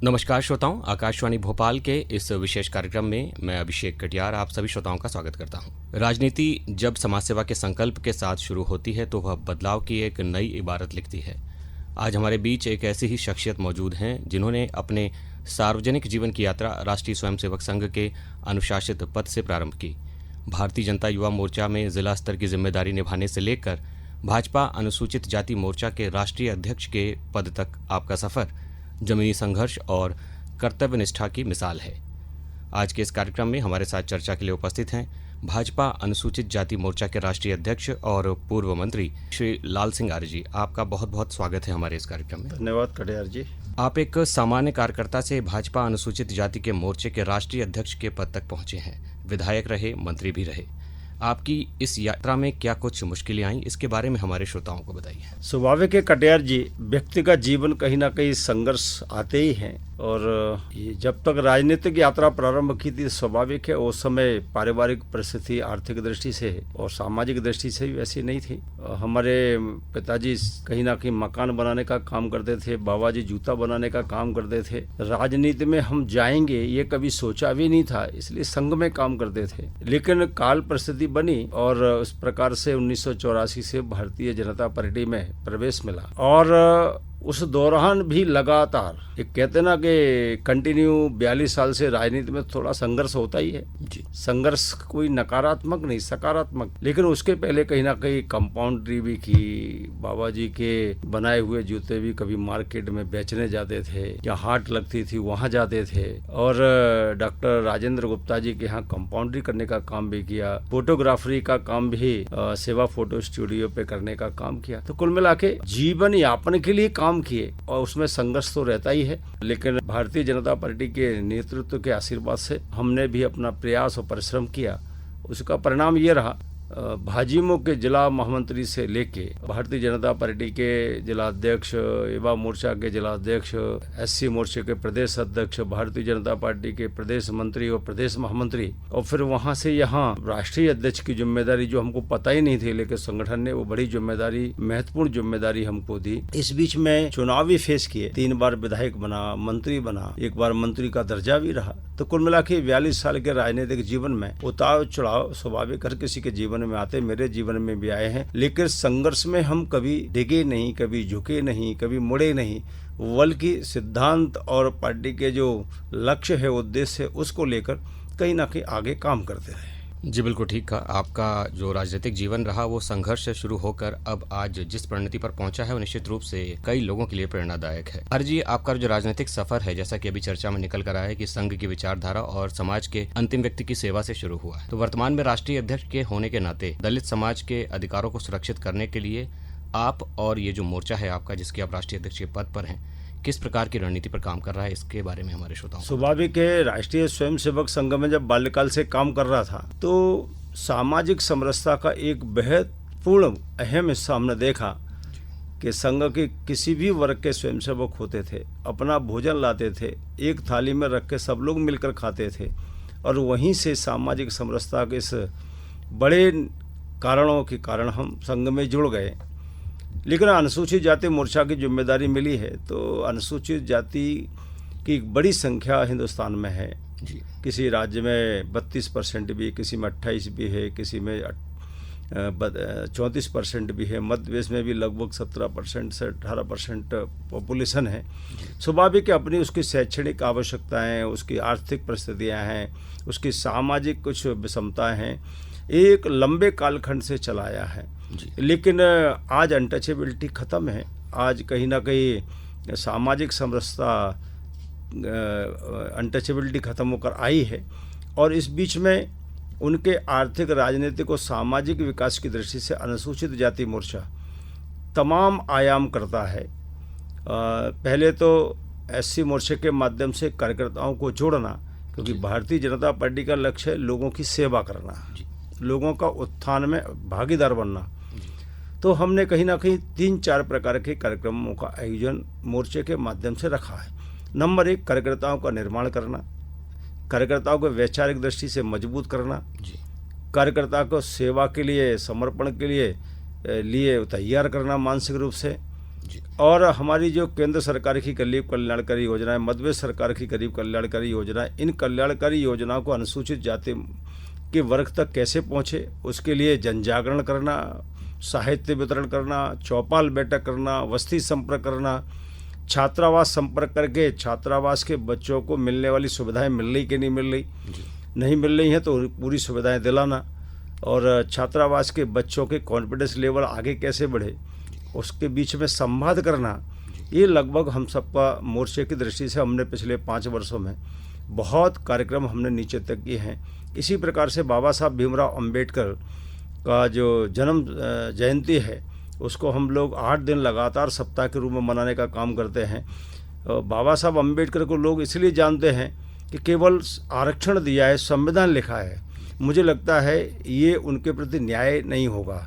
नमस्कार श्रोताओं, आकाशवाणी भोपाल के इस विशेष कार्यक्रम में मैं अभिषेक कटियार आप सभी श्रोताओं का स्वागत करता हूं। राजनीति जब समाज सेवा के संकल्प के साथ शुरू होती है तो वह बदलाव की एक नई इबारत लिखती है। आज हमारे बीच एक ऐसी ही शख्सियत मौजूद हैं जिन्होंने अपने सार्वजनिक जीवन की यात्रा राष्ट्रीय स्वयंसेवक संघ के अनुशासित पद से प्रारंभ की। भारतीय जनता युवा मोर्चा में जिला स्तर की जिम्मेदारी निभाने से लेकर भाजपा अनुसूचित जाति मोर्चा के राष्ट्रीय अध्यक्ष के पद तक आपका सफर जमीनी संघर्ष और कर्तव्य निष्ठा की मिसाल है। आज के इस कार्यक्रम में हमारे साथ चर्चा के लिए उपस्थित हैं भाजपा अनुसूचित जाति मोर्चा के राष्ट्रीय अध्यक्ष और पूर्व मंत्री श्री लाल सिंह आर्य जी। आपका बहुत बहुत स्वागत है हमारे इस कार्यक्रम में। धन्यवाद कटियार जी। आप एक सामान्य कार्यकर्ता से भाजपा अनुसूचित जाति के मोर्चे के राष्ट्रीय अध्यक्ष के पद तक पहुंचे हैं, विधायक रहे, मंत्री भी रहे। आपकी इस यात्रा में क्या कुछ मुश्किलें आई, इसके बारे में हमारे श्रोताओं को बताइए। स्वाभाविक है कटियार जी, व्यक्तिगत जीवन कहीं ना कहीं संघर्ष आते ही हैं और ये जब तक राजनीतिक यात्रा प्रारंभ की थी स्वाभाविक है उस समय पारिवारिक परिस्थिति आर्थिक दृष्टि से और सामाजिक दृष्टि से भी वैसी नहीं थी। हमारे पिताजी कहीं ना कहीं मकान बनाने का काम करते थे, बाबा जी जूता बनाने का काम करते थे। राजनीति में हम जाएंगे ये कभी सोचा भी नहीं था, इसलिए संघ में काम करते थे। लेकिन काल परिस्थिति बनी और उस प्रकार से 1984 से भारतीय जनता पार्टी में प्रवेश मिला और उस दौरान भी लगातार एक कहते ना कि कंटिन्यू 42 साल से राजनीति में थोड़ा संघर्ष होता ही है जी। संघर्ष कोई नकारात्मक नहीं सकारात्मक, लेकिन उसके पहले कहीं ना कहीं कंपाउंड्री भी की। बाबा जी के बनाए हुए जूते भी कभी मार्केट में बेचने जाते थे या हाट लगती थी वहां जाते थे और डॉक्टर राजेंद्र गुप्ता जी के यहाँ कंपाउंड्री करने का काम भी किया। फोटोग्राफरी का काम भी सेवा फोटो स्टूडियो पे करने का काम किया। तो कुल मिला के जीवन यापन के लिए काम किए और उसमें संघर्ष तो रहता ही है। लेकिन भारतीय जनता पार्टी के नेतृत्व के आशीर्वाद से हमने भी अपना प्रयास और परिश्रम किया। उसका परिणाम ये रहा, भाजपा के जिला महामंत्री से लेके भारतीय जनता पार्टी के जिला अध्यक्ष, युवा मोर्चा के जिला अध्यक्ष, एससी मोर्चे के प्रदेश अध्यक्ष, भारतीय जनता पार्टी के प्रदेश मंत्री और प्रदेश महामंत्री और फिर वहां से यहाँ राष्ट्रीय अध्यक्ष की जिम्मेदारी जो हमको पता ही नहीं थी, लेकिन संगठन ने वो बड़ी जिम्मेदारी, महत्वपूर्ण जिम्मेदारी हमको दी। इस बीच में चुनाव भी फेस किए, 3 बार विधायक बना, मंत्री बना, 1 बार मंत्री का दर्जा भी रहा। तो कुल मिला के 42 साल के राजनीतिक जीवन में उतार चढ़ाव स्वाभाविक हर किसी के जीवन में आते, मेरे जीवन में भी आए हैं। लेकिन संघर्ष में हम कभी डिगे नहीं, कभी झुके नहीं, कभी मुड़े नहीं, बल्कि सिद्धांत और पार्टी के जो लक्ष्य है, उद्देश्य है, उसको लेकर कहीं ना कहीं आगे काम करते रहे। जी बिल्कुल ठीक कहा। आपका जो राजनीतिक जीवन रहा वो संघर्ष से शुरू होकर अब आज जिस परिणति पर पहुंचा है वो निश्चित रूप से कई लोगों के लिए प्रेरणादायक है। आर्य जी, आपका जो राजनीतिक सफर है, जैसा कि अभी चर्चा में निकल कर आया है कि संघ की विचारधारा और समाज के अंतिम व्यक्ति की सेवा से शुरू हुआ है, तो वर्तमान में राष्ट्रीय अध्यक्ष के होने के नाते दलित समाज के अधिकारों को सुरक्षित करने के लिए आप और ये जो मोर्चा है आपका, जिसके आप राष्ट्रीय अध्यक्ष के पद पर हैं, किस प्रकार की रणनीति पर काम कर रहा है, इसके बारे में हमारे श्रोताओं। स्वाभाविक है, राष्ट्रीय स्वयंसेवक संघ में जब बाल्यकाल से काम कर रहा था तो सामाजिक समरसता का एक महत्वपूर्ण अहम हिस्सा हमने देखा कि संघ के किसी भी वर्ग के स्वयंसेवक होते थे, अपना भोजन लाते थे, एक थाली में रख के सब लोग मिलकर खाते थे और वहीं से सामाजिक समरसता के इस बड़े कारणों के कारण हम संघ में जुड़ गए। लेकिन अनुसूचित जाति मोर्चा की जिम्मेदारी मिली है तो अनुसूचित जाति की एक बड़ी संख्या हिंदुस्तान में है जी। किसी राज्य में 32% भी, किसी में 28 भी है, किसी में 34% भी है, मध्य प्रदेश में भी लगभग 17% से 18% पॉपुलेशन है। स्वाभाविक है, अपनी उसकी शैक्षणिक आवश्यकताएं, उसकी आर्थिक परिस्थितियां हैं, उसकी सामाजिक कुछ विषमताएं हैं, एक लंबे कालखंड से चलाया है। लेकिन आज अनटचेबिलिटी खत्म है। आज कहीं ना कहीं सामाजिक समरसता, अनटचेबिलिटी खत्म होकर आई है और इस बीच में उनके आर्थिक, राजनीतिक और सामाजिक विकास की दृष्टि से अनुसूचित जाति मोर्चा तमाम आयाम करता है। पहले तो एससी मोर्चे के माध्यम से कार्यकर्ताओं को जोड़ना, क्योंकि भारतीय जनता पार्टी का लक्ष्य है लोगों की सेवा करना, लोगों का उत्थान में भागीदार बनना। तो हमने कहीं ना कहीं 3-4 प्रकार के कार्यक्रमों का आयोजन मोर्चे के माध्यम से रखा है। नंबर 1, कार्यकर्ताओं का निर्माण करना, कार्यकर्ताओं को वैचारिक दृष्टि से मजबूत करना, कार्यकर्ता को सेवा के लिए, समर्पण के लिए तैयार करना मानसिक रूप से, और हमारी जो केंद्र सरकार की गरीब कल्याणकारी योजना है, मध्य प्रदेश सरकार की गरीब कल्याणकारी योजना है, इन कल्याणकारी योजनाओं को अनुसूचित जाति के वर्ग तक कैसे पहुँचे, उसके लिए जन जागरण करना, साहित्य वितरण करना, चौपाल बैठक करना, वस्ती संपर्क करना, छात्रावास संपर्क करके छात्रावास के बच्चों को मिलने वाली सुविधाएं मिल रही कि नहीं मिल रही, नहीं मिल रही हैं तो पूरी सुविधाएं दिलाना, और छात्रावास के बच्चों के कॉन्फिडेंस लेवल आगे कैसे बढ़े उसके बीच में संवाद करना, ये लगभग हम सबका मोर्चे की दृष्टि से हमने पिछले 5 वर्षों में बहुत कार्यक्रम हमने नीचे तक किए हैं। इसी प्रकार से बाबा साहब भीमराव अंबेडकर का जो जन्म जयंती है उसको हम लोग 8 दिन लगातार सप्ताह के रूप में मनाने का काम करते हैं। बाबा साहब अंबेडकर को लोग इसलिए जानते हैं कि केवल आरक्षण दिया है, संविधान लिखा है। मुझे लगता है ये उनके प्रति न्याय नहीं होगा।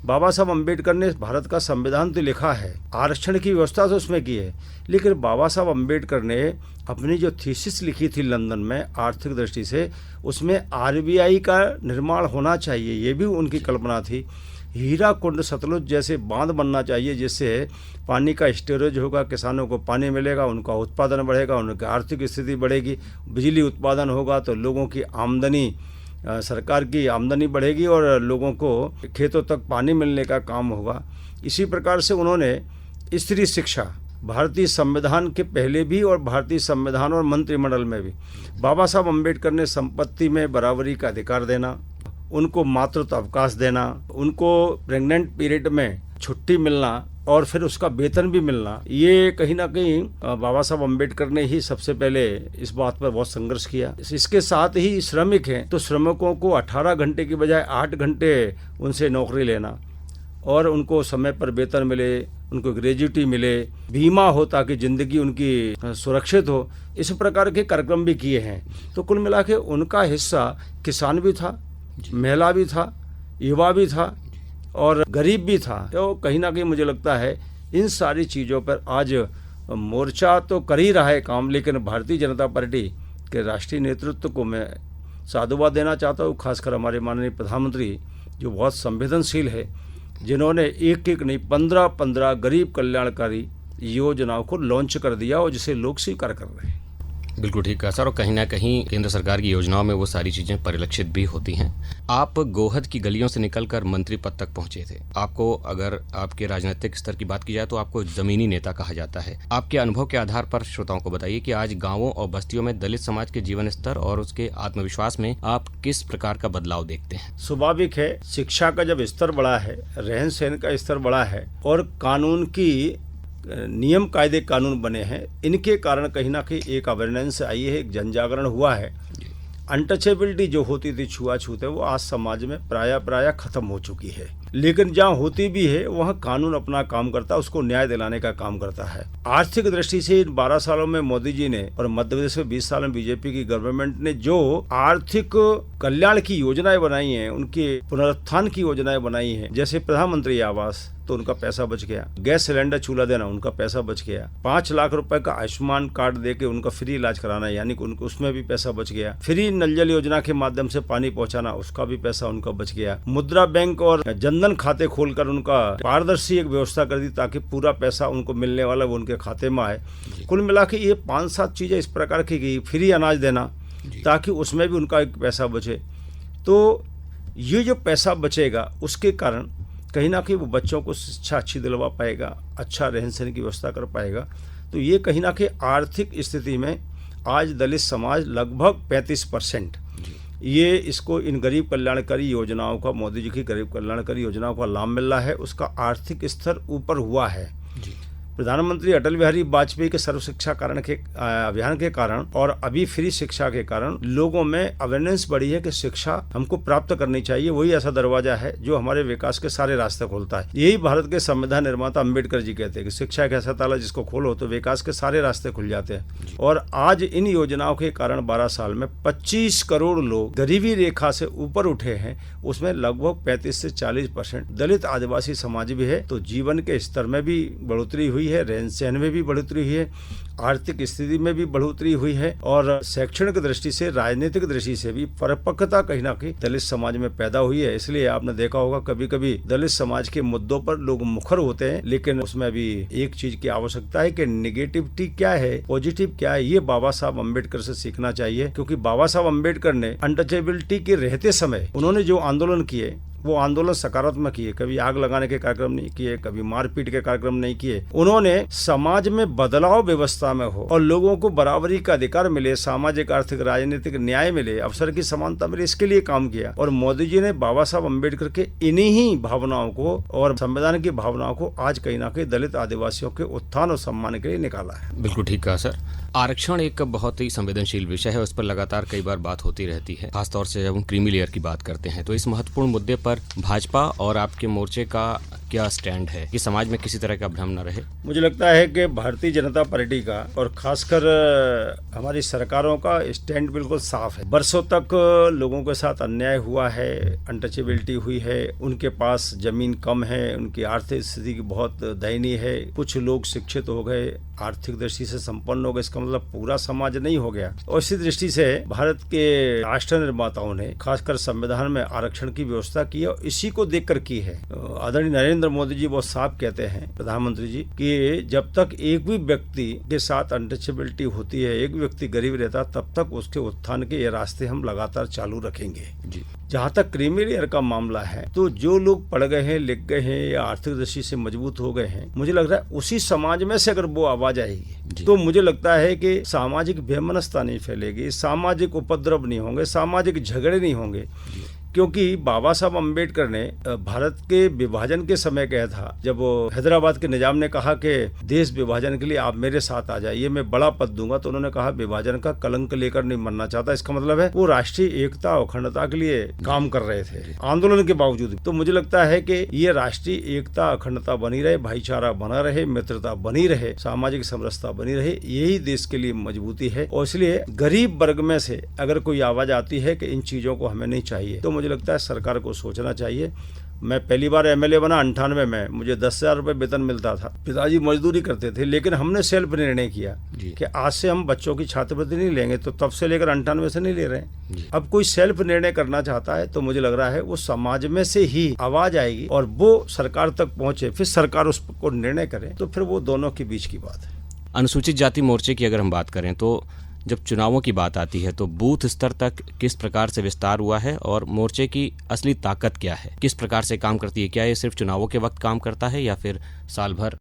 बाबा साहब अंबेडकर ने भारत का संविधान तो लिखा है, आरक्षण की व्यवस्था तो उसमें की है, लेकिन बाबा साहब अंबेडकर ने अपनी जो थीसिस लिखी थी लंदन में आर्थिक दृष्टि से, उसमें आरबीआई का निर्माण होना चाहिए, ये भी उनकी कल्पना थी। हीरा कुंड सतलुज जैसे बांध बनना चाहिए जिससे पानी का स्टोरेज होगा, किसानों को पानी मिलेगा, उनका उत्पादन बढ़ेगा, उनकी आर्थिक स्थिति बढ़ेगी, बिजली उत्पादन होगा तो लोगों की आमदनी, सरकार की आमदनी बढ़ेगी और लोगों को खेतों तक पानी मिलने का काम होगा। इसी प्रकार से उन्होंने स्त्री शिक्षा, भारतीय संविधान के पहले भी और भारतीय संविधान और मंत्रिमंडल में भी बाबा साहब अंबेडकर ने संपत्ति में बराबरी का अधिकार देना, उनको मातृत्व अवकाश देना, उनको प्रेग्नेंट पीरियड में छुट्टी मिलना और फिर उसका वेतन भी मिलना, ये कहीं ना कहीं बाबा साहब अंबेडकर ने ही सबसे पहले इस बात पर बहुत संघर्ष किया। इसके साथ ही श्रमिक हैं तो श्रमिकों को 18 घंटे की बजाय 8 घंटे उनसे नौकरी लेना और उनको समय पर वेतन मिले, उनको ग्रेजुटी मिले, बीमा हो ताकि ज़िंदगी उनकी सुरक्षित हो, इस प्रकार के कार्यक्रम भी किए हैं। तो कुल मिला के उनका हिस्सा किसान भी था, महिला भी था, युवा भी था और गरीब भी था। तो कहीं ना कहीं मुझे लगता है इन सारी चीज़ों पर आज मोर्चा तो कर ही रहा है काम, लेकिन भारतीय जनता पार्टी के राष्ट्रीय नेतृत्व को मैं साधुवाद देना चाहता हूँ, खासकर हमारे माननीय प्रधानमंत्री जो बहुत संवेदनशील है, जिन्होंने एक एक नहीं 15-15 गरीब कल्याणकारी योजनाओं को लॉन्च कर दिया और जिसे लोग स्वीकार कर रहे हैं। बिल्कुल ठीक है सर, और कहीं ना कहीं केंद्र सरकार की योजनाओं में वो सारी चीज़ें परिलक्षित भी होती हैं। आप गोहद की गलियों से निकलकर मंत्री पद तक पहुंचे थे। आपको अगर आपके राजनीतिक स्तर की बात की जाए तो आपको जमीनी नेता कहा जाता है। आपके अनुभव के आधार पर श्रोताओं को बताइए कि आज गाँवों और बस्तियों में दलित समाज के जीवन स्तर और उसके आत्मविश्वास में आप किस प्रकार का बदलाव देखते हैं? स्वाभाविक है, शिक्षा का जब स्तर बढ़ा है, रहन सहन का स्तर बढ़ा है और कानून की नियम कायदे कानून बने हैं, इनके कारण कहीं ना कहीं एक अवेयरनेस आई है, एक जन जागरण हुआ है। अनटचेबिलिटी जो होती थी, छुआछूत है, वो आज समाज में प्राय खत्म हो चुकी है। लेकिन जहाँ होती भी है वहाँ कानून अपना काम करता है, उसको न्याय दिलाने का काम करता है। आर्थिक दृष्टि से इन 12 सालों में मोदी जी ने और मध्य प्रदेश में 20 साल में बीजेपी की गवर्नमेंट ने जो आर्थिक कल्याण की योजनाएं बनाई हैं, उनके पुनरुत्थान की योजनाएं बनाई हैं, जैसे प्रधानमंत्री आवास, तो उनका पैसा बच गया, गैस सिलेंडर चूल्हा देना, उनका पैसा बच गया, 5 लाख रुपए का आयुष्मान कार्ड देके उनका फ्री इलाज कराना, यानी कि उनको उसमें भी पैसा बच गया। फ्री नल जल योजना के माध्यम से पानी पहुंचाना, उसका भी पैसा उनका बच गया। मुद्रा बैंक और जनधन खाते खोलकर उनका पारदर्शी एक व्यवस्था कर दी ताकि पूरा पैसा उनको मिलने वाला वो उनके खाते में आए। कुल मिला के ये 5-7 चीजें इस प्रकार की गई। फ्री अनाज देना ताकि उसमें भी उनका एक पैसा बचे। तो ये जो पैसा बचेगा उसके कारण कहीं ना कहीं वो बच्चों को शिक्षा अच्छी दिलवा पाएगा, अच्छा रहन सहन की व्यवस्था कर पाएगा। तो ये कहीं ना कहीं आर्थिक स्थिति में आज दलित समाज लगभग 35% ये इसको इन गरीब कल्याणकारी योजनाओं का, मोदी जी की गरीब कल्याणकारी योजनाओं का लाभ मिल रहा है, उसका आर्थिक स्तर ऊपर हुआ है। प्रधानमंत्री अटल बिहारी वाजपेयी के सर्व शिक्षा कारण के अभियान के कारण और अभी फ्री शिक्षा के कारण लोगों में अवेयरनेस बढ़ी है कि शिक्षा हमको प्राप्त करनी चाहिए। वही ऐसा दरवाजा है जो हमारे विकास के सारे रास्ते खोलता है। यही भारत के संविधान निर्माता अम्बेडकर जी कहते हैं कि शिक्षा एक ऐसा ताला जिसको खोलो तो विकास के सारे रास्ते खुल जाते हैं। और आज इन योजनाओं के कारण 12 साल में 25 करोड़ लोग गरीबी रेखा से ऊपर उठे हैं। उसमें लगभग 35 से 40% दलित आदिवासी समाज भी है। तो जीवन के स्तर में भी बढ़ोतरी हुई हुई है, रहन सहन में भी बढ़ोतरी हुई है, आर्थिक स्थिति में भी बढ़ोतरी हुई है और शैक्षणिक दृष्टि से, राजनीतिक दृष्टि से भी परिपक्वता कहीं ना कहीं दलित समाज में पैदा हुई है। इसलिए आपने देखा होगा कभी कभी दलित समाज के मुद्दों पर लोग मुखर होते हैं, लेकिन उसमें भी एक चीज की आवश्यकता है कि निगेटिविटी क्या है, पॉजिटिव क्या है, ये बाबा साहब अम्बेडकर से सीखना चाहिए। क्योंकि बाबा साहब अम्बेडकर ने अनटचेबिलिटी के रहते समय उन्होंने जो आंदोलन किए वो आंदोलन सकारात्मक किए, कभी आग लगाने के कार्यक्रम नहीं किए, कभी मारपीट के कार्यक्रम नहीं किए। उन्होंने समाज में बदलाव व्यवस्था में हो और लोगों को बराबरी का अधिकार मिले, सामाजिक आर्थिक राजनीतिक न्याय मिले, अवसर की समानता मिले, इसके लिए काम किया। और मोदी जी ने बाबा साहब अम्बेडकर के इन्हीं ही भावनाओं को और संविधान की भावनाओं को आज कहीं ना कहीं दलित आदिवासियों के उत्थान और सम्मान के लिए निकाला है। बिल्कुल ठीक कहा सर। आरक्षण एक बहुत ही संवेदनशील विषय है, उस पर लगातार कई बार बात होती रहती है, खासतौर से जब हम क्रीमी लेयर की बात करते हैं। तो इस महत्वपूर्ण मुद्दे पर भाजपा और आपके मोर्चे का क्या स्टैंड है कि समाज में किसी तरह का भ्रम न रहे? मुझे लगता है कि भारतीय जनता पार्टी का और खासकर हमारी सरकारों का स्टैंड बिल्कुल साफ है। बरसों तक लोगों के साथ अन्याय हुआ है, अनटचेबिलिटी हुई है, उनके पास जमीन कम है, उनकी आर्थिक स्थिति बहुत दयनीय है, कुछ लोग शिक्षित हो गए, आर्थिक दृष्टि से संपन्न हो गए, इसका मतलब पूरा समाज नहीं हो गया। और इसी दृष्टि से भारत के राष्ट्र निर्माताओं ने खासकर संविधान में आरक्षण की व्यवस्था की है और इसी को देखकर की है। आदरणीय नरेंद्र मोदी जी बहुत साफ कहते हैं, प्रधानमंत्री जी, कि जब तक एक भी व्यक्ति के साथ अनटचेबिलिटी होती है, एक व्यक्ति गरीब रहता, तब तक उसके उत्थान के ये रास्ते हम लगातार चालू रखेंगे जी। जहाँ तक क्रीमी लेयर का मामला है, तो जो लोग पढ़ गए हैं, लिख गए हैं या आर्थिक दृष्टि से मजबूत हो गए हैं, मुझे लग रहा है उसी समाज में से अगर वो आवाज आएगी तो मुझे लगता है कि सामाजिक वैमनस्यता नहीं फैलेगी, सामाजिक उपद्रव नहीं होंगे, सामाजिक झगड़े नहीं होंगे। क्योंकि बाबा साहब अम्बेडकर ने भारत के विभाजन के समय कहा था, जब हैदराबाद के निजाम ने कहा कि देश विभाजन के लिए आप मेरे साथ आ जाइए, मैं बड़ा पद दूंगा, तो उन्होंने कहा विभाजन का कलंक लेकर नहीं मरना चाहता। इसका मतलब है वो राष्ट्रीय एकता और अखंडता के लिए काम कर रहे थे आंदोलन के बावजूद। तो मुझे लगता है कि ये राष्ट्रीय एकता अखंडता बनी रहे, भाईचारा बना रहे, मित्रता बनी रहे, सामाजिक समरसता बनी रहे, यही देश के लिए मजबूती है। और इसलिए गरीब वर्ग में से अगर कोई आवाज आती है कि इन चीजों को हमें नहीं चाहिए, तो मुझे लगता है सरकार को सोचना चाहिए। मैं पहली बार एमएलए बना 98 में, मुझे 10,000 रुपये वेतन मिलता था, पिताजी मजदूरी करते थे, लेकिन हमने सेल्फ निर्णय किया कि आज से हम बच्चों की छात्रवृत्ति नहीं लेंगे, तो तब से लेकर 98 से नहीं ले रहे हैं। अब कोई सेल्फ निर्णय करना चाहता है तो मुझे लग रहा है वो समाज में से ही आवाज आएगी और वो सरकार तक पहुंचे, फिर सरकार उसको निर्णय करे, तो फिर वो दोनों के बीच की बात है। अनुसूचित जाति मोर्चे की अगर हम बात करें तो जब चुनावों की बात आती है तो बूथ स्तर तक किस प्रकार से विस्तार हुआ है और मोर्चे की असली ताकत क्या है, किस प्रकार से काम करती है? क्या ये सिर्फ चुनावों के वक्त काम करता है या फिर साल भर?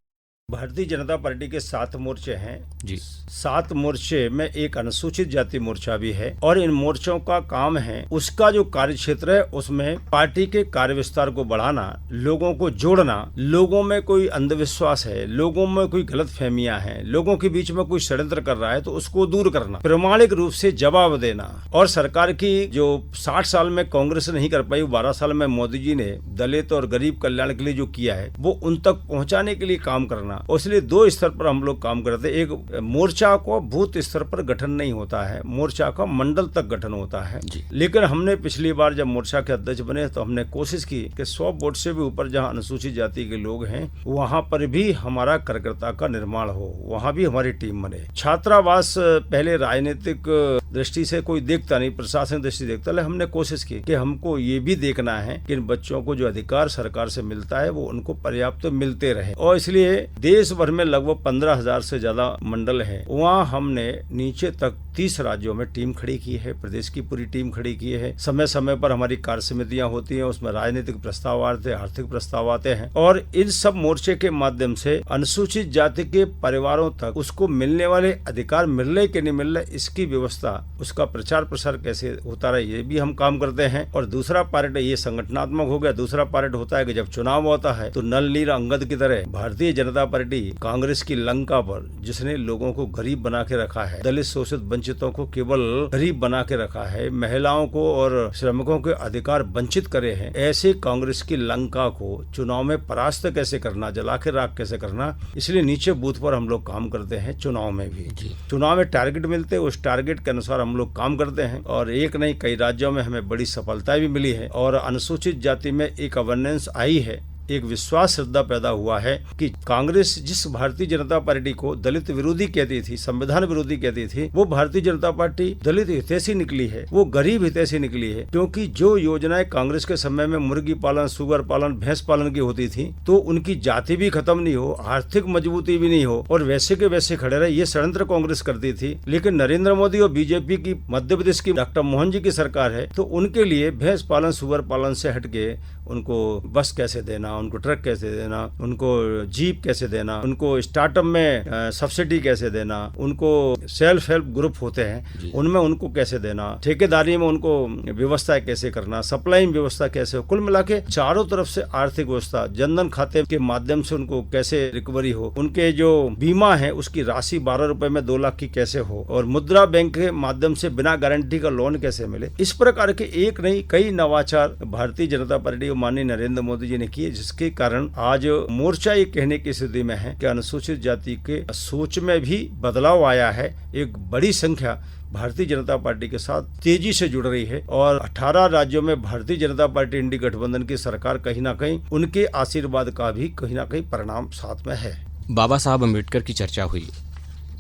भारतीय जनता पार्टी के 7 मोर्चे हैं जी। 7 मोर्चे में एक अनुसूचित जाति मोर्चा भी है और इन मोर्चों का काम है, उसका जो कार्य क्षेत्र है उसमें पार्टी के कार्य विस्तार को बढ़ाना, लोगों को जोड़ना, लोगों में कोई अंधविश्वास है, लोगों में कोई गलत फहमियां हैं, लोगों के बीच में कोई षड्यंत्र कर रहा है तो उसको दूर करना, प्रामाणिक रूप से जवाब देना। और सरकार की जो 60 साल में कांग्रेस नहीं कर पाई, 12 साल में मोदी जी ने दलित और गरीब कल्याण के लिए जो किया है वो उन तक पहुंचाने के लिए काम करना। और इसलिए 2 स्तर पर हम लोग काम करते हैं। एक, मोर्चा को बूथ स्तर पर गठन नहीं होता है, मोर्चा का मंडल तक गठन होता है। लेकिन हमने पिछली बार जब मोर्चा के अध्यक्ष बने तो हमने कोशिश की कि 100 वोट से भी ऊपर जहां अनुसूचित जाति के लोग हैं वहां पर भी हमारा कार्यकर्ता का निर्माण हो, वहां भी हमारी टीम बने। छात्रावास पहले राजनीतिक दृष्टि से कोई देखता नहीं, प्रशासनिक दृष्टि देखता, लेकिन हमने कोशिश की कि हमको ये भी देखना है कि इन बच्चों को जो अधिकार सरकार से मिलता है वो उनको पर्याप्त मिलते रहे। और इसलिए देश भर में लगभग 15,000 से ज्यादा मंडल है, वहाँ हमने नीचे तक 30 राज्यों में टीम खड़ी की है, प्रदेश की पूरी टीम खड़ी की है। समय समय पर हमारी कार्य समितियां होती हैं, उसमें राजनीतिक प्रस्ताव आते हैं, आर्थिक प्रस्ताव आते हैं और इन सब मोर्चे के माध्यम से अनुसूचित जाति के परिवारों तक उसको मिलने वाले अधिकार मिल रहे कि नहीं मिल रहे, इसकी व्यवस्था, उसका प्रचार प्रसार कैसे होता रहे, ये भी हम काम करते हैं। और दूसरा पार्ट ये संगठनात्मक हो गया। दूसरा पार्ट होता है कि जब चुनाव होता है तो नल नील अंगद की तरह भारतीय जनता पार्टी कांग्रेस की लंका पर, जिसने लोगों को गरीब बना के रखा है, दलित शोषित वंचितों को केवल गरीब बना के रखा है, महिलाओं को और श्रमिकों के अधिकार वंचित करे हैं, ऐसे कांग्रेस की लंका को चुनाव में परास्त कैसे करना, जला के राख कैसे करना, इसलिए नीचे बूथ पर हम लोग काम करते हैं। चुनाव में भी चुनाव में टारगेट मिलते हैं, उस टारगेट के अनुसार हम लोग काम करते हैं और एक नहीं कई राज्यों में हमें बड़ी सफलताएं भी मिली है। और अनुसूचित जाति में एक अवेयरनेस आई है एक विश्वास श्रद्धा पैदा हुआ है कि कांग्रेस जिस भारतीय जनता पार्टी को दलित विरोधी कहती थी, संविधान विरोधी कहती थी, वो भारतीय जनता पार्टी दलित हितैषी निकली है, वो गरीब हितैषी निकली है। क्योंकि जो योजनाएं कांग्रेस के समय में मुर्गी पालन, सुगर पालन, भैंस पालन की होती थी, तो उनकी जाति भी खत्म नहीं हो, आर्थिक मजबूती भी नहीं हो और वैसे के वैसे खड़े रहे, ये षड्यंत्र कांग्रेस करती थी। लेकिन नरेंद्र मोदी और बीजेपी की मध्य प्रदेश की डॉक्टर मोहन जी की सरकार है, तो उनके लिए भैंस पालन, सुगर पालन से हटके उनको बस कैसे देना, उनको ट्रक कैसे देना, उनको जीप कैसे देना, उनको स्टार्टअप में सब्सिडी कैसे देना, उनको सेल्फ हेल्प ग्रुप होते हैं उनमें उनको कैसे देना, ठेकेदारी में उनको व्यवस्था कैसे करना, सप्लाई में व्यवस्था कैसे हो, कुल मिला के चारों तरफ से आर्थिक व्यवस्था, जनधन खाते के माध्यम से उनको कैसे रिकवरी हो, उनके जो बीमा है उसकी राशि 12 रुपए में 2 लाख की कैसे हो, और मुद्रा बैंक के माध्यम से बिना गारंटी का लोन कैसे मिले। इस प्रकार के एक नहीं कई नवाचार भारतीय जनता पार्टी माननीय नरेंद्र मोदी जी ने किए, जिसके कारण आज मोर्चा ये कहने की स्थिति में है कि अनुसूचित जाति के सोच में भी बदलाव आया है। एक बड़ी संख्या भारतीय जनता पार्टी के साथ तेजी से जुड़ रही है और 18 राज्यों में भारतीय जनता पार्टी इंडी गठबंधन की सरकार कहीं ना कहीं उनके आशीर्वाद का भी कहीं ना कहीं परिणाम साथ में है। बाबा साहब अम्बेडकर की चर्चा हुई।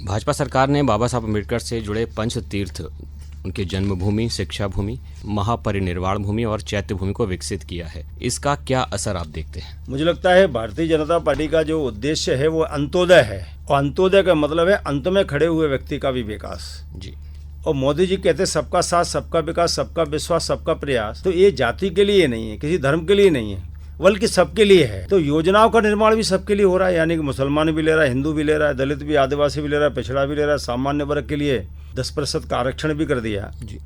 भाजपा सरकार ने बाबा साहब अम्बेडकर से जुड़े पंच तीर्थ, उनकी जन्मभूमि, शिक्षा भूमि, महापरिनिर्वाण भूमि और चैत्य भूमि को विकसित किया है। इसका क्या असर आप देखते हैं? मुझे लगता है भारतीय जनता पार्टी का जो उद्देश्य है वो अंत्योदय है, और अंत्योदय का मतलब है अंत में खड़े हुए व्यक्ति का भी विकास जी। और मोदी जी कहते हैं सबका साथ, सबका विकास, सबका विश्वास, सबका प्रयास। तो ये जाति के लिए नहीं है, किसी धर्म के लिए नहीं है, बल्कि सबके लिए है। तो योजनाओं का निर्माण भी सबके लिए हो रहा है, यानी कि मुसलमान भी ले रहा है, हिंदू भी ले रहा है, दलित भी, आदिवासी भी ले रहा है, पिछड़ा भी ले रहा है, सामान्य वर्ग के लिए 10% का आरक्षण भी कर दिया जी।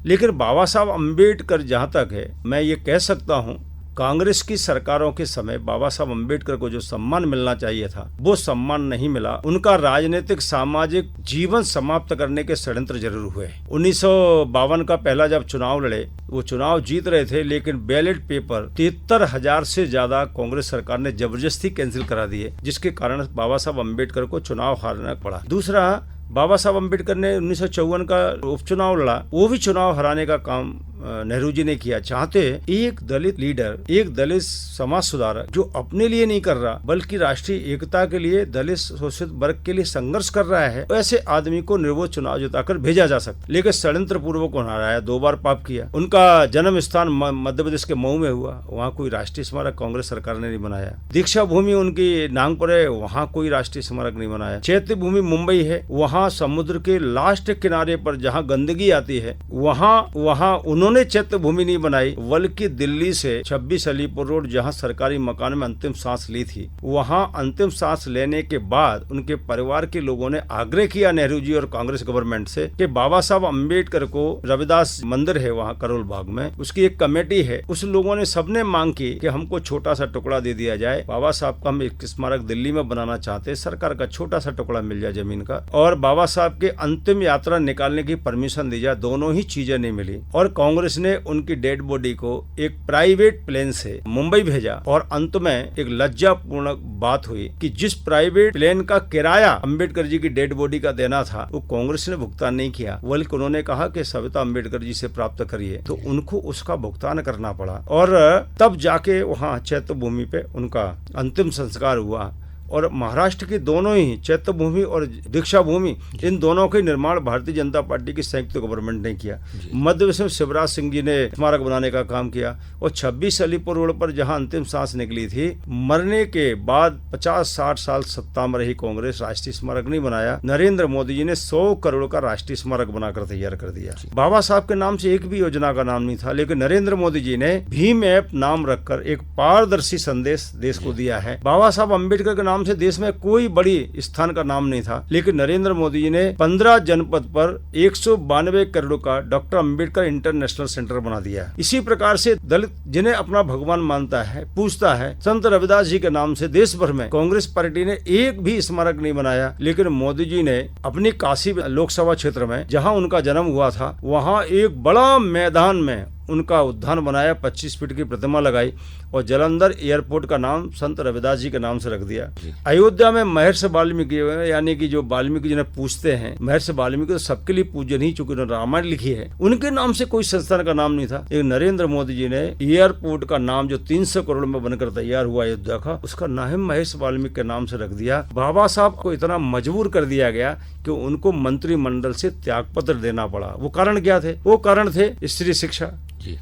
लेकिन बाबा साहब अम्बेडकर जहाँ तक है, मैं ये कह सकता हूँ कांग्रेस की सरकारों के समय बाबा साहब अम्बेडकर को जो सम्मान मिलना चाहिए था वो सम्मान नहीं मिला। उनका राजनीतिक सामाजिक जीवन समाप्त करने के षड्यंत्र जरूर हुए। 1952 का पहला जब चुनाव लड़े, वो चुनाव जीत रहे थे, लेकिन बैलेट पेपर 73,000 से ज्यादा कांग्रेस सरकार ने जबरदस्ती कैंसिल करा दिए, जिसके कारण बाबा साहब अम्बेडकर को चुनाव हारना पड़ा। दूसरा, बाबा साहब अम्बेडकर ने 1954 का उपचुनाव लड़ा, वो भी चुनाव हराने का काम नेहरू जी ने किया। चाहते एक दलित लीडर, एक दलित समाज सुधारक जो अपने लिए नहीं कर रहा बल्कि राष्ट्रीय एकता के लिए, दलित शोषित वर्ग के लिए संघर्ष कर रहा है, ऐसे आदमी को निर्वोध चुनाव जिताकर भेजा जा सकता। लेकिन षड्यंत्र पूर्वक हराया, 2 बार पाप किया। उनका जन्म स्थान मध्य प्रदेश के मऊ में हुआ, वहाँ कोई राष्ट्रीय स्मारक कांग्रेस सरकार ने नहीं बनाया। दीक्षा भूमि उनकी नागपुर है, वहाँ कोई राष्ट्रीय स्मारक नहीं बनाया। चैत्य भूमि मुंबई है, वहाँ समुद्र के लास्ट किनारे पर जहाँ गंदगी आती है वहाँ उन्होंने चैत्य भूमि नहीं बनाई, बल्कि दिल्ली से 26 अलीपुर रोड जहाँ सरकारी मकान में अंतिम सांस ली थी, वहाँ अंतिम सांस लेने के बाद उनके परिवार के लोगों ने आग्रह किया नेहरू जी और कांग्रेस गवर्नमेंट से कि बाबा साहब अम्बेडकर को, रविदास मंदिर है वहाँ करोल बाग में, उसकी एक कमेटी है, उस लोगों ने सबने मांग की कि हमको छोटा सा टुकड़ा दे दिया जाए। बाबा साहब का हम एक स्मारक दिल्ली में बनाना चाहते, सरकार का छोटा सा टुकड़ा मिल जाए जमीन का, और बाबा साहब के अंतिम यात्रा निकालने की परमिशन दी जाए। दोनों ही चीजें नहीं मिली और कांग्रेस ने उनकी डेड बॉडी को एक प्राइवेट प्लेन से मुंबई भेजा। और अंत में एक लज्जापूर्ण बात हुई कि जिस प्राइवेट प्लेन का किराया अम्बेडकर जी की डेड बॉडी का देना था वो कांग्रेस ने भुगतान नहीं किया, बल्कि उन्होंने कहा कि सविता अम्बेडकर जी से प्राप्त करिए, तो उनको उसका भुगतान करना पड़ा। और तब जाके वहाँ चैत्य भूमि पे उनका अंतिम संस्कार हुआ। और महाराष्ट्र की दोनों ही चैत्य भूमि और दीक्षा भूमि, इन दोनों के निर्माण भारतीय जनता पार्टी की संयुक्त गवर्नमेंट ने किया। मध्य प्रदेश में शिवराज सिंह जी ने स्मारक बनाने का काम किया। और 26 अलीपुर रोड पर जहां अंतिम सांस निकली थी, मरने के बाद 50-60 साल सत्ता में रही कांग्रेस राष्ट्रीय स्मारक नहीं बनाया। नरेंद्र मोदी जी ने 100 करोड़ का राष्ट्रीय स्मारक बनाकर तैयार कर दिया। बाबा साहब के नाम से एक भी योजना का नाम नहीं था, लेकिन नरेंद्र मोदी जी ने भीम ऐप नाम रखकर एक पारदर्शी संदेश देश को दिया है। बाबा साहब अम्बेडकर के नाम से देश में कोई बड़ी स्थान का नाम नहीं था, लेकिन नरेंद्र मोदी जी ने 15 जनपद पर 192 करोड़ का डॉक्टर अम्बेडकर इंटरनेशनल सेंटर बना दिया। इसी प्रकार से दलित जिन्हें अपना भगवान मानता है, पूजता है, संत रविदास जी के नाम से देश भर में कांग्रेस पार्टी ने एक भी स्मारक नहीं बनाया। लेकिन मोदी जी ने अपनी काशी लोकसभा क्षेत्र में जहां उनका जन्म हुआ था, वहां एक बड़ा मैदान में उनका उद्यान बनाया, 25 फीट की प्रतिमा लगाई और जालंधर एयरपोर्ट का नाम संत रविदास जी के नाम से रख दिया। अयोध्या में महर्षि वाल्मीकि, यानी कि जो वाल्मीकि जिन्हें पूछते हैं, महर्षि वाल्मीकि तो सबके लिए पूजन ही, चूंकि उन्होंने रामायण लिखी है, उनके नाम से कोई संस्थान का नाम नहीं था। एक नरेंद्र मोदी जी ने एयरपोर्ट का नाम जो 300 करोड़ में बनकर तैयार हुआ अयोध्या का, उसका नाम महर्षि वाल्मीकि के नाम से रख दिया। बाबा साहब को इतना मजबूर कर दिया गया कि उनको मंत्रिमंडल से त्यागपत्र देना पड़ा। वो कारण क्या थे? वो कारण थे स्त्री शिक्षा,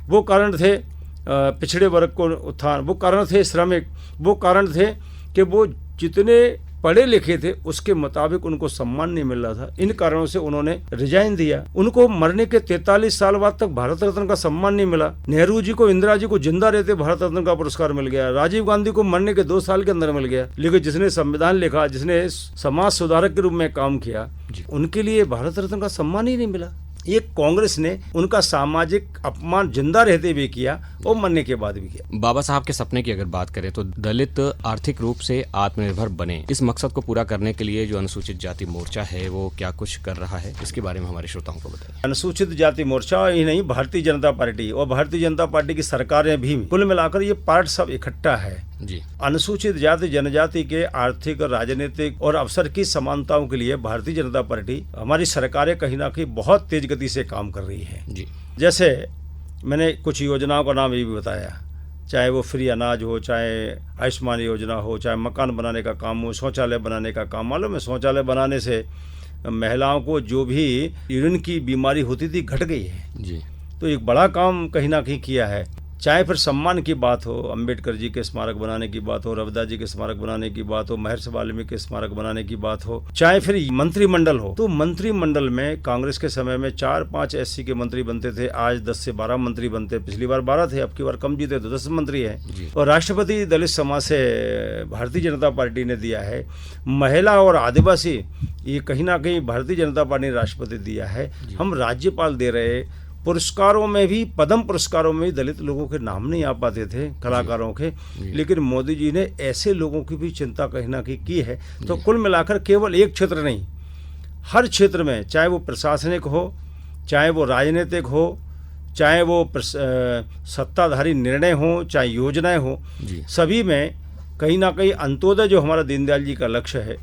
वो कारण थे पिछड़े वर्ग को उत्थान, वो कारण थे श्रमिक, वो कारण थे कि वो जितने पढ़े लिखे थे उसके मुताबिक उनको सम्मान नहीं मिल रहा था। इन कारणों से उन्होंने रिजाइन दिया। उनको मरने के 43 साल बाद तक भारत रत्न का सम्मान नहीं मिला। नेहरू जी को, इंदिरा जी को जिंदा रहते भारत रत्न का पुरस्कार मिल गया। राजीव गांधी को मरने के 2 साल के अंदर मिल गया। लेकिन जिसने संविधान लिखा, जिसने समाज सुधारक के रूप में काम किया, उनके लिए भारत रत्न का सम्मान ही नहीं मिला। ये कांग्रेस ने उनका सामाजिक अपमान जिंदा रहते हुए किया और मरने के बाद भी किया। बाबा साहब के सपने की अगर बात करें तो दलित आर्थिक रूप से आत्मनिर्भर बने, इस मकसद को पूरा करने के लिए जो अनुसूचित जाति मोर्चा है वो क्या कुछ कर रहा है, इसके बारे में हमारे श्रोताओं को बताएं। अनुसूचित जाति मोर्चा ही नहीं, भारतीय जनता पार्टी और भारतीय जनता पार्टी की सरकारें भी, कुल मिलाकर ये पार्ट सब इकट्ठा है जी। अनुसूचित जाति जनजाति के आर्थिक, राजनीतिक और अवसर की समानताओं के लिए भारतीय जनता पार्टी, हमारी सरकारें कहीं ना कहीं बहुत तेज गति से काम कर रही है जी। जैसे मैंने कुछ योजनाओं का नाम ये भी बताया, चाहे वो फ्री अनाज हो, चाहे आयुष्मान योजना हो, चाहे मकान बनाने का काम हो, शौचालय बनाने का काम। मालूम है, शौचालय बनाने से महिलाओं को जो भी यूरिन की बीमारी होती थी घट गई है जी। तो एक बड़ा काम कहीं ना कहीं किया है। चाहे फिर सम्मान की बात हो, अंबेडकर जी के स्मारक बनाने की बात हो, रविदास जी के स्मारक बनाने की बात हो, महर्षि वाल्मीकि के स्मारक बनाने की बात हो, चाहे फिर मंत्रिमंडल हो, तो मंत्रिमंडल में कांग्रेस के समय में 4-5 एससी के मंत्री बनते थे, आज 10 से 12 मंत्री बनते। पिछली बार 12 थे, अब की बार कम जीते तो 10 मंत्री हैं। और राष्ट्रपति दलित समाज से भारतीय जनता पार्टी ने दिया है। महिला और आदिवासी, ये कहीं ना कहीं भारतीय जनता पार्टी ने राष्ट्रपति दिया है। हम राज्यपाल दे रहे। पुरस्कारों में भी, पद्म पुरस्कारों में भी दलित लोगों के नाम नहीं आ पाते थे, कलाकारों के, लेकिन मोदी जी ने ऐसे लोगों की भी चिंता कहीं ना कहीं की है। तो कुल मिलाकर केवल एक क्षेत्र नहीं, हर क्षेत्र में, चाहे वो प्रशासनिक हो, चाहे वो राजनीतिक हो, चाहे वो सत्ताधारी निर्णय हो, चाहे योजनाएं हो, सभी में कहीं ना कहीं अंत्योदय जो हमारा दीनदयाल जी का लक्ष्य है,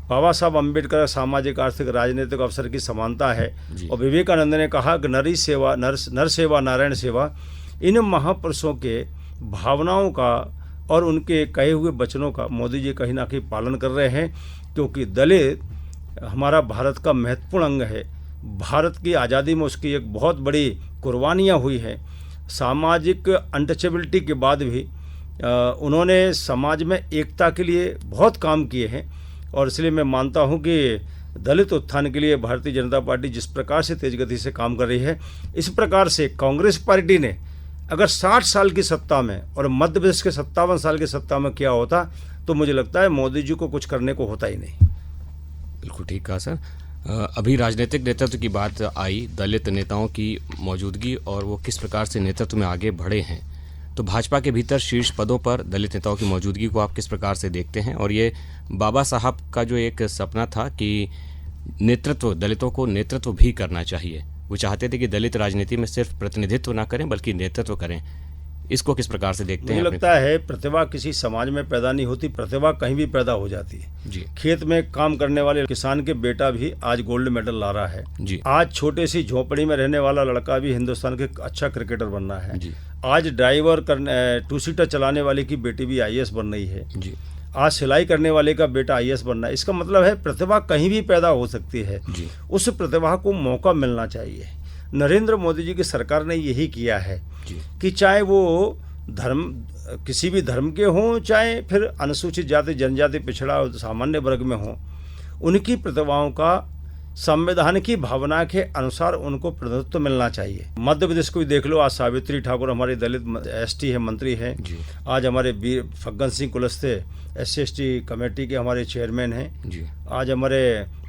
बाबा साहब अम्बेडकर सामाजिक, आर्थिक, राजनीतिक अवसर की समानता है। और विवेकानंद ने कहा कि नर सेवा नारायण सेवा, इन महापुरुषों के भावनाओं का और उनके कहे हुए वचनों का मोदी जी कहीं ना कहीं पालन कर रहे हैं। क्योंकि दलित हमारा भारत का महत्वपूर्ण अंग है। भारत की आज़ादी में उसकी एक बहुत बड़ी कुर्बानियाँ हुई हैं। सामाजिक अनटचेबिलिटी के बाद भी उन्होंने समाज में एकता के लिए बहुत काम किए हैं। और इसलिए मैं मानता हूं कि दलित उत्थान के लिए भारतीय जनता पार्टी जिस प्रकार से तेज गति से काम कर रही है, इस प्रकार से कांग्रेस पार्टी ने अगर 60 साल की सत्ता में और मध्य प्रदेश के 57 साल की सत्ता में किया होता तो मुझे लगता है मोदी जी को कुछ करने को होता ही नहीं। बिल्कुल ठीक कहा सर। अभी राजनीतिक नेतृत्व की बात आई, दलित नेताओं की मौजूदगी और वो किस प्रकार से नेतृत्व में आगे बढ़े हैं, तो भाजपा के भीतर शीर्ष पदों पर दलित नेताओं की मौजूदगी को आप किस प्रकार से देखते हैं? और ये बाबा साहब का जो एक सपना था कि नेतृत्व, दलितों को नेतृत्व भी करना चाहिए, वो चाहते थे कि दलित राजनीति में सिर्फ प्रतिनिधित्व ना करें बल्कि नेतृत्व करें, इसको किस प्रकार से देखते हैं? मुझे लगता है प्रतिभा किसी समाज में पैदा नहीं होती, प्रतिभा कहीं भी पैदा हो जाती है जी। खेत में काम करने वाले किसान के बेटा भी आज गोल्ड मेडल ला रहा है जी। आज छोटे सी झोपड़ी में रहने वाला लड़का भी हिंदुस्तान के अच्छा क्रिकेटर बन रहा है जी। आज ड्राइवर करने 2-सीटर चलाने वाले की बेटी भी IAS बन रही है जी। आज सिलाई करने वाले का बेटा IAS बन रहा है। इसका मतलब है प्रतिभा कहीं भी पैदा हो सकती है जी। उस प्रतिभा को मौका मिलना चाहिए। नरेंद्र मोदी जी की सरकार ने यही किया है जी। कि चाहे वो धर्म, किसी भी धर्म के हों, चाहे फिर अनुसूचित जाति, जनजाति, पिछड़ा और सामान्य वर्ग में हों, उनकी प्रतिभाओं का संविधान की भावना के अनुसार उनको प्रतिनिधित्व मिलना चाहिए। मध्य प्रदेश को भी देख लो, आज सावित्री ठाकुर हमारी दलित ST है, मंत्री हैं। आज हमारे फग्गन सिंह कुलस्ते SC/ST कमेटी के हमारे चेयरमैन हैं जी। आज हमारे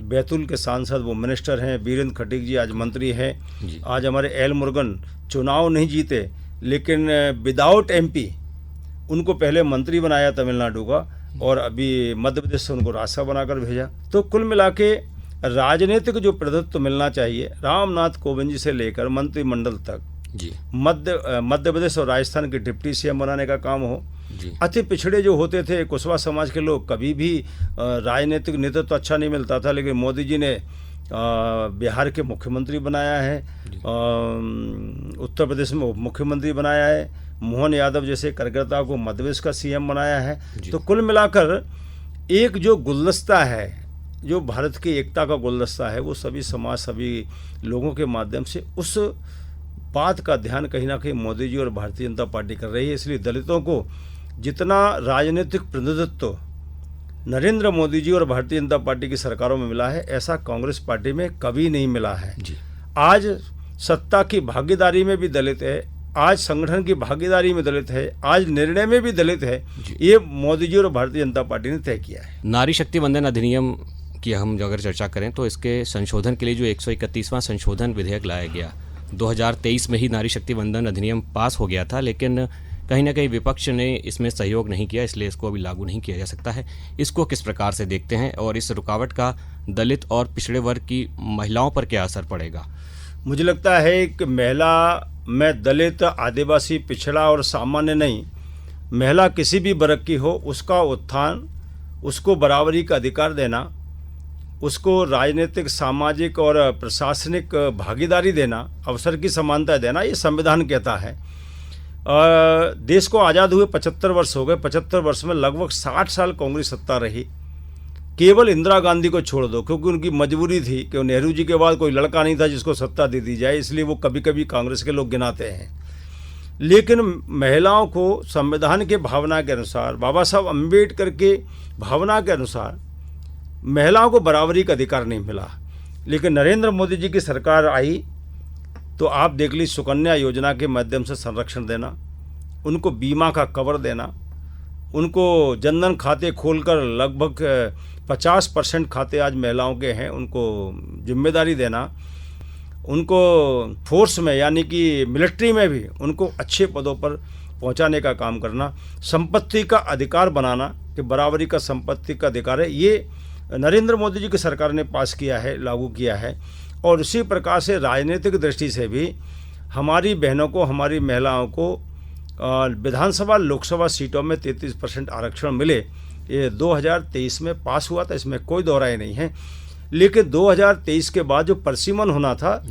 बैतूल के सांसद वो मिनिस्टर हैं। वीरेंद्र खटीक जी आज मंत्री हैं। आज हमारे एल मुरुगन चुनाव नहीं जीते लेकिन विदाउट MP उनको पहले मंत्री बनाया तमिलनाडु का, और अभी मध्य प्रदेश से उनको राज्यसभा बनाकर भेजा। तो कुल मिला के राजनीतिक जो प्रतिनिधित्व मिलना चाहिए, रामनाथ कोविंद जी से लेकर मंत्रिमंडल तक जी मध्य प्रदेश और राजस्थान के डिप्टी सीएम बनाने का काम हो। जी अति पिछड़े जो होते थे कुशवा समाज के लोग, कभी भी राजनीतिक नेतृत्व तो अच्छा नहीं मिलता था, लेकिन मोदी जी ने बिहार के मुख्यमंत्री बनाया है, उत्तर प्रदेश में उप मुख्यमंत्री बनाया है, मोहन यादव जैसे कार्यकर्ता को मध्य प्रदेश का सीएम बनाया है। तो कुल मिलाकर एक जो गुलदस्ता है, जो भारत की एकता का गुलदस्ता है, वो सभी समाज, सभी लोगों के माध्यम से उस बात का ध्यान कहीं ना कहीं मोदी जी और भारतीय जनता पार्टी कर रही है। इसलिए दलितों को जितना राजनीतिक प्रतिनिधित्व नरेंद्र मोदी जी और भारतीय जनता पार्टी की सरकारों में मिला है, ऐसा कांग्रेस पार्टी में कभी नहीं मिला है। जी आज सत्ता की भागीदारी में भी दलित है, आज संगठन की भागीदारी में दलित है, आज निर्णय में भी दलित है। ये मोदी जी और भारतीय जनता पार्टी ने तय किया है। नारी शक्ति वंदन अधिनियम की हम अगर चर्चा करें तो इसके संशोधन के लिए जो 131वां संशोधन विधेयक लाया गया, 2023 में ही नारी शक्ति वंदन अधिनियम पास हो गया था, लेकिन कहीं ना कहीं विपक्ष ने इसमें सहयोग नहीं किया, इसलिए इसको अभी लागू नहीं किया जा सकता है। इसको किस प्रकार से देखते हैं और इस रुकावट का दलित और पिछड़े वर्ग की महिलाओं पर क्या असर पड़ेगा? मुझे लगता है कि महिला में दलित, आदिवासी, पिछड़ा और सामान्य नहीं, महिला किसी भी वर्ग की हो, उसका उत्थान, उसको बराबरी का अधिकार देना, उसको राजनीतिक, सामाजिक और प्रशासनिक भागीदारी देना, अवसर की समानता देना, ये संविधान कहता है। देश को आज़ाद हुए 75 वर्ष हो गए। 75 वर्ष में लगभग 60 साल कांग्रेस सत्ता रही। केवल इंदिरा गांधी को छोड़ दो, क्योंकि उनकी मजबूरी थी कि नेहरू जी के बाद कोई लड़का नहीं था जिसको सत्ता दे दी जाए, इसलिए वो कभी कभी कांग्रेस के लोग गिनाते हैं। लेकिन महिलाओं को संविधान के भावना के अनुसार, बाबा साहब अम्बेडकर के भावना के अनुसार महिलाओं को बराबरी का अधिकार नहीं मिला। लेकिन नरेंद्र मोदी जी की सरकार आई तो आप देख ली, सुकन्या योजना के माध्यम से संरक्षण देना, उनको बीमा का कवर देना, उनको जनधन खाते खोलकर लगभग 50% खाते आज महिलाओं के हैं, उनको जिम्मेदारी देना, उनको फोर्स में यानी कि मिलिट्री में भी उनको अच्छे पदों पर पहुंचाने का काम करना, संपत्ति का अधिकार बनाना कि बराबरी का संपत्ति का अधिकार है, ये नरेंद्र मोदी जी की सरकार ने पास किया है, लागू किया है। और उसी प्रकार से राजनीतिक दृष्टि से भी हमारी बहनों को, हमारी महिलाओं को विधानसभा, लोकसभा सीटों में 33% आरक्षण मिले। ये 2023 में पास हुआ था, इसमें कोई दो राय नहीं है। लेकिन 2023 के बाद जो परसीमन होना था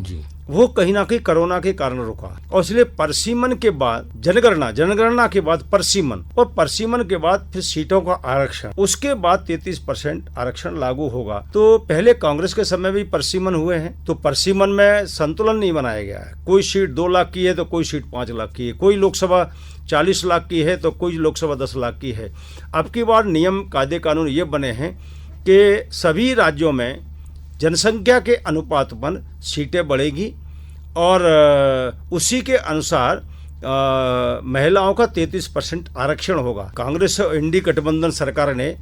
वो कहीं ना कहीं कोरोना के कारण रुका, और इसलिए परसीमन के बाद जनगणना, जनगणना के बाद परसीमन, और परसीमन के बाद फिर सीटों का आरक्षण, उसके बाद 33% आरक्षण लागू होगा। तो पहले कांग्रेस के समय भी परसीमन हुए हैं, तो परसीमन में संतुलन नहीं बनाया गया है। कोई सीट 2 लाख की है तो कोई सीट 5 लाख की है, कोई लोकसभा 40 लाख की है तो कोई लोकसभा 10 लाख की है। अब की बार नियम, कायदे, कानून ये बने हैं कि सभी राज्यों में जनसंख्या के अनुपात पर सीटें बढ़ेगी और उसी के अनुसार महिलाओं का 33% आरक्षण होगा। कांग्रेस और इंडी गठबंधन सरकार ने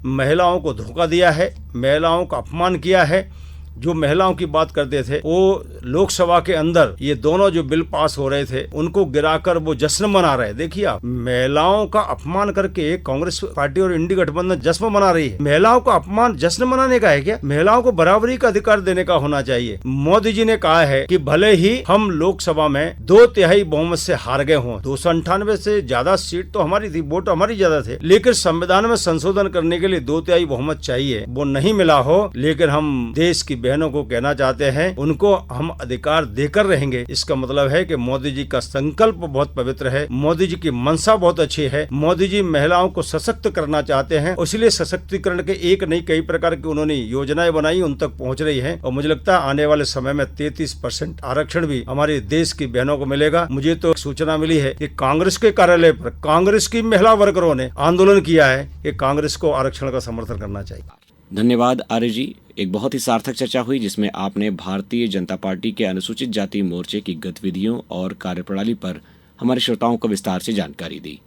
महिलाओं को धोखा दिया है, महिलाओं का अपमान किया है। जो महिलाओं की बात करते थे वो लोकसभा के अंदर ये दोनों जो बिल पास हो रहे थे उनको गिराकर वो जश्न मना रहे। देखिए आप, महिलाओं का अपमान करके कांग्रेस पार्टी और इंडी गठबंधन जश्न मना रही है। महिलाओं का अपमान जश्न मनाने का है क्या? महिलाओं को बराबरी का अधिकार देने का होना चाहिए। मोदी जी ने कहा है कि भले ही हम लोकसभा में 2/3 बहुमत से हार गए हों, 298 से ज्यादा सीट तो हमारी थी, वोट हमारी ज्यादा थे, लेकिन संविधान में संशोधन करने के लिए 2/3 बहुमत चाहिए, वो नहीं मिला हो। लेकिन हम देश की बहनों को कहना चाहते हैं, उनको हम अधिकार देकर रहेंगे। इसका मतलब है कि मोदी जी का संकल्प बहुत पवित्र है, मोदी जी की मंशा बहुत अच्छी है। मोदी जी महिलाओं को सशक्त करना चाहते हैं, इसलिए सशक्तिकरण के एक नहीं कई प्रकार की उन्होंने योजनाएं बनाई, उन तक पहुंच रही है। और मुझे लगता है आने वाले समय में 33% आरक्षण भी हमारे देश की बहनों को मिलेगा। मुझे तो सूचना मिली है कि कांग्रेस के कार्यालय पर कांग्रेस की महिला वर्करों ने आंदोलन किया है कि कांग्रेस को आरक्षण का समर्थन करना चाहिए। धन्यवाद आर्य जी। एक बहुत ही सार्थक चर्चा हुई जिसमें आपने भारतीय जनता पार्टी के अनुसूचित जाति मोर्चे की गतिविधियों और कार्यप्रणाली पर हमारे श्रोताओं को विस्तार से जानकारी दी।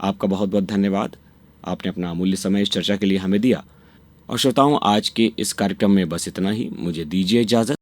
आपका बहुत बहुत धन्यवाद। आपने अपना अमूल्य समय इस चर्चा के लिए हमें दिया। और श्रोताओं, आज के इस कार्यक्रम में बस इतना ही। मुझे दीजिए इजाज़त।